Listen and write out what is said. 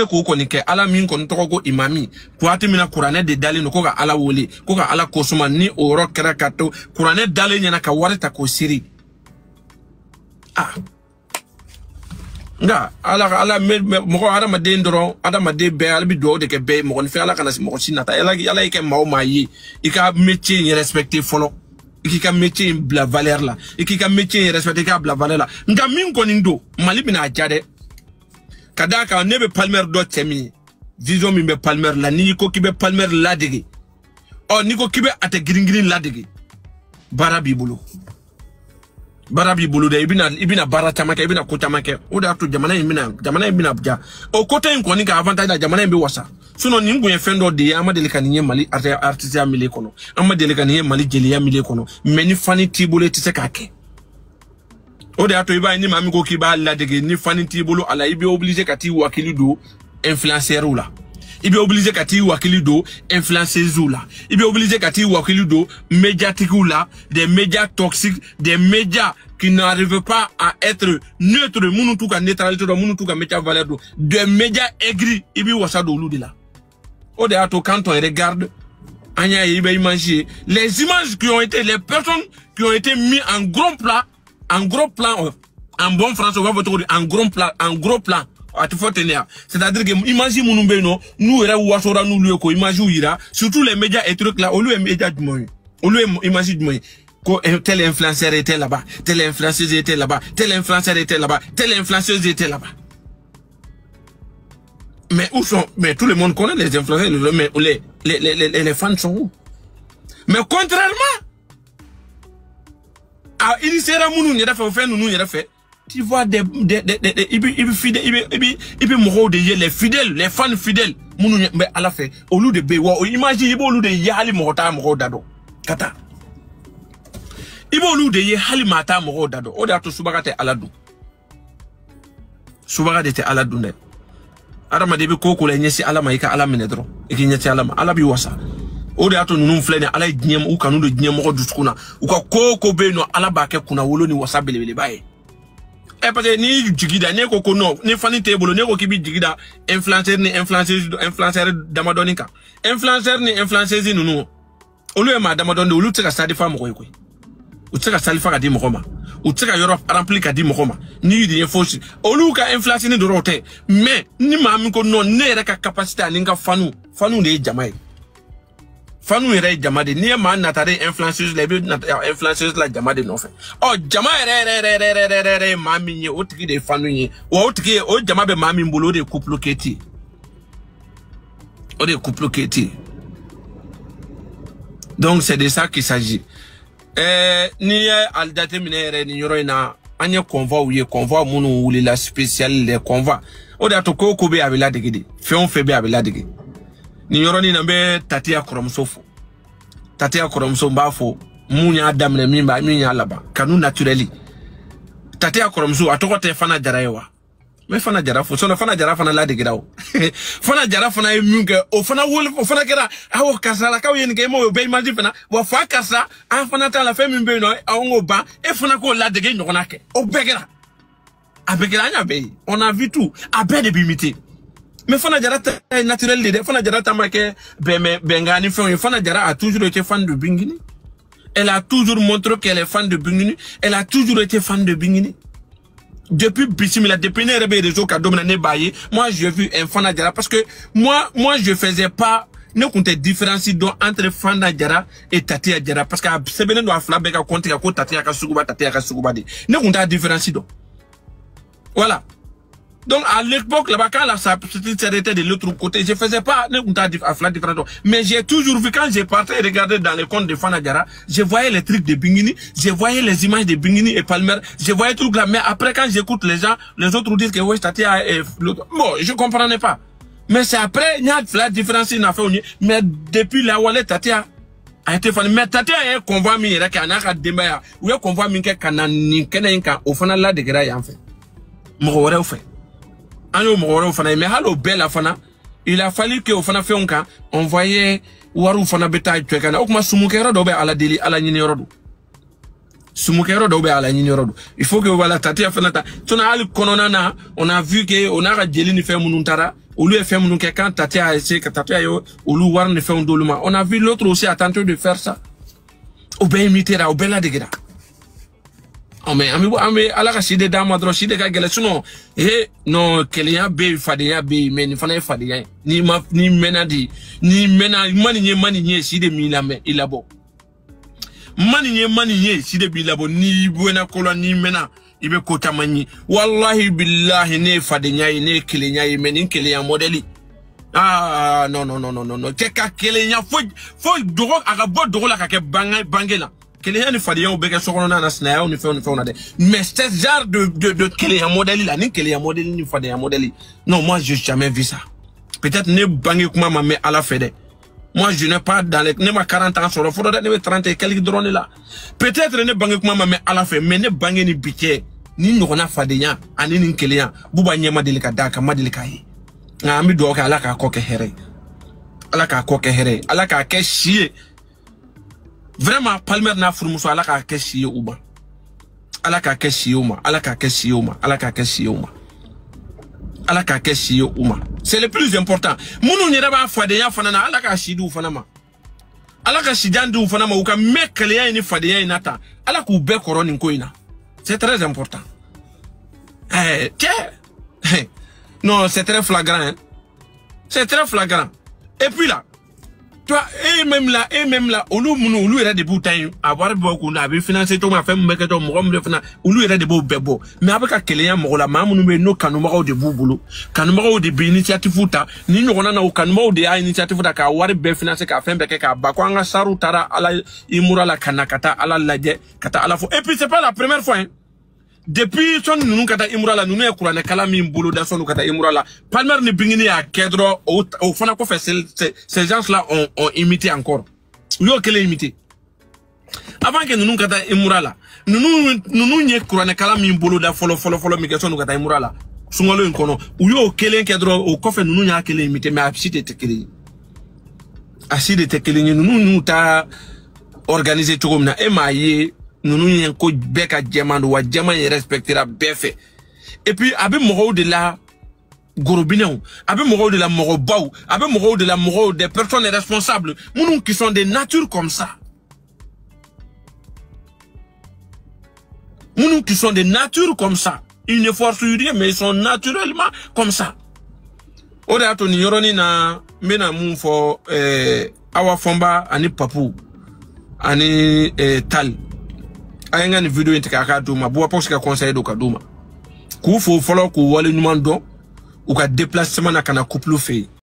se ko ko ni ke ala min ko to ko imami ko atimina qur'ane de dali no ko ga ala woli ko ga ala ko suma ni oro kera kato qur'ane dali nyana ka warta ko siri nga ala mo ko ada made ndoro ada made be ala bi do de ke be mo ko fi ala kana mo ko sinata ala ke mawo mayi ika métier ni respecter folo ikika métier bla valeur la ikika métier respecter ka bla valeur la nga min ko ndo mali bina jade kadaka ne be palmer do temi vision mi be palmer la ni ko kibe palmer la digi o ni ko kibe ate giringirin la digi barabi bulu de ibina bara tamake ibina ko tamake o da to jamana ibina ja o ko ten ko ni ka avantage da jamana bi wasa suno ni nguye fendo de amade le kanye mali artisan mili kono amade le kanye mali jeli ya mili kono meni fani tibule tise kake o da to iba ni mami ko kiba la digi ni fani tibulu ala ibi obligé kati wakili do influencer ou la ibi obligé kati wakili do influenceuse ou la ibi obligé kati wakili do médiatique ou la des médias toxiques des médias qui n'arrivent pas à être neutres munutu ka neutralité do munutu ka média valeur do des médias aigris ibi wasa do lu de la o de ato quand on regarde anya ibe imaginer les images qui ont été les personnes qui ont été mis en gros plan en bon français on va vous dire en gros plan c'est-à-dire que imagine nous no nous era wasora nous le ko imagine ira surtout les médias et trucs là au lieu médias du monde au lieu imagine du monde ko tel influenceur était là-bas tel influenceuse était là-bas tel influenceur était là-bas tel influenceuse était là-bas mais où sont mais tout le monde connaît les influenceurs mais les fans sont où mais contrairement à initier munu ni da fait nous ni da fait tu vois des les fidèles les fans fidèles munu mais à la fin au lieu de bewa imagine ibo lu de yali mota mo dado kata ibo lu de yali mata mo dado o da to subagate aladu subagate te aladu ne adama de be koko le nyesi alama ika ala menedro iki nyeti alama ala bi wasa o da to nunu flene ala dnyem u kanu de dnyem mo duskuna u ka koko be no ala ba ke kuna wolo ni wasa belebele bae parce que ni jigida ni koko no ni fani table ni ko kibi jigida influencer damadonika influencer ni influenceuse nunu olu e ma damadonde olu tsaka sadi fa mo ko u tsaka salifa ka di mo koma u tsaka Europe rempli ka di mo koma ni di info olu ka influencer ni dorote mais ni ma mi ko non ne re ka capacité ani ka fanu de jamai fanu ere jamade ni ma natare influenceuse la jamade no fait oh jama re mami ni o tiki de fanu ni o tiki o jama be mami mbolo de couple keti donc c'est de ça qu'il s'agit ni aldate minere ni yoro ina anye convoi munu wuli la spécial les convois o da to ko be abela degede fion fe be abela degede ni yoro ni nambe tatia kromsofo mbafo munya damne mimba minya laba kanu naturally tatia kromso atokote fana jaraewa me fana jara fo so fana jara fana la de gidawo fana jara fana munge o fana wol o fana kera awo kasala ka yen ke mo be imagine fana wa fa kasa an fana ta la femi be no awon ba e fana ko la de ge nyona ke o begera abegera nya be on a vu tout abe de bimité mais fana jara naturel de fana jara tamake bengani fana jara a toujours été fan de Bingini. Elle a toujours montré qu'elle est fan de Bingini. Elle a toujours été fan de Bingini. Depuis Bissimila, depuis les réseaux cadeaux baillé, moi j'ai vu un fan jara parce que moi je faisais pas ne comptait différencier entre fan jara et Tatia jara parce que c'est bien de aflaber ka compter ka Tatia ka sukuba de ne comptait différencier donc voilà. Donc à l'époque là-bas quand la c'était de l'autre côté, je faisais pas mais j'ai toujours vu quand j'ai parti regarder dans les comptes de Fanadjara, je voyais les trucs de Bingini, je voyais les images de Bingini et Palmer, je voyais tout là, mais après quand j'écoute les gens, les autres disent que ouais Tatia et l'autre. Bon, je comprenais pas. Mais c'est après il y a la différence n'a fait mais depuis là où Tatia a été fan mais Tatia est convoi mi era kana ka demba ou convoi mi ke kana ni kenenka au fana la de gra ya en fait. Mo wore au fait. Mais halo belle fana il a fallu que au fana fait on voyait waru fana beta twekana okuma sumukero do be ala deli ala nyini rodo sumukero do be ala nyini rodo il faut que voilà Tatia fana ta tuna ali konona na on a vu que on a jeli ni fait mununtara Olu est fait mon quand Tatia a essayé que Tatia yo olu war ne fait un doluma. On a vu l'autre aussi a tenté de faire ça. Ou bien imiter ou bien la dégra. Oh mais ami ala ka side da madro side ka gele suno non keliya be fadiya be mais ni fana fadiya ni mena mani nye side mi la me ilabo mani nye side bi labo ni buena kola ni mena ibe kota mani wallahi billahi ne fadiya ne keliya mais ni keliya modeli ah non te ka keliya fo dogo aga bo dogo la ka ke bangela Kéléa ne fallait pas que ce qu'on a na snaya on fait mais ce genre de Kéléa modèle là ni Kéléa modèle ni fallait un modèle non moi j'ai jamais vu ça peut-être ne bangé comme ma mais à la fête moi je n'ai pas dans les ne ma 40 ans sur le fond de 30 et quelques drones là peut-être ne bangé comme ma mais à la fête mais ne bangé ni biquet ni nous on a fadéya ani ni Kéléa buba nyama delika daka madelika yi na mi do ka ala ka ko ke here ala ka ko ke here ala ka ke chier. Vraiment, Palmer n'a fourmoussé à la cache Ouba. À la cache Ouma, à la cache Ouma, à la cache Ouma. À la cache Ouma. C'est le plus important. Mounou n'ira pas Fadeya Fanana, à la cache du Fanama. À la cache d'Andou Fanama, ou qu'à Mekléa et Fadeya et Nata. À la coupe Coron in Koina. C'est très important. Tiens. Non, c'est très flagrant. Hein? C'est très flagrant. Et puis là, toi, et même là, Oulu era de bouteilles, avoir beaucoup, avait financé ton affaire, mais que ton mourom de fina, Oulu era de beau bebo. Mais avec un Kéléa, Mola, maman, nous no canumaro de bouboulo, canumaro de initiative fouta, ni nous on a au canumaro de initiative da ka, war be financé ka, fait ka, bakwanga saru tara, ala imura la kanakata, ala ladje, kata ala fo. Et puis c'est pas la première fois, hein. Depuis son nous kata imura la nous ne kurane kala mi mbolo da son kata imura la Palmer ne bingini à Kedro au fana ko fait ces gens là ont imité encore lui au kele imité avant que nous kata imura la nous nye kurane kala mi mbolo da follow mi ke son kata imura la sungolo nkono yo kele Kedro au ko fait nous nya kele imité mais aside te kele nous ta organiser tout comme na emaye nous n'avons que beka diamant ou diamant respectera BF. Et puis avec moro de la gorobineo, avec moro de la morobao, avec moro de la moro des personnes responsables, nous qui sont des natures comme ça. Nous qui sont des natures comme ça. Ils ne forcent rien mais ils sont naturellement comme ça. Oda to ni yoroni na mena mufo awa fomba ani papu ani tal. Ayenga ni video intikaka duma buwa posika conseil do kaduma ku fo follow ku wale numando ou ka déplacement na kana couple fait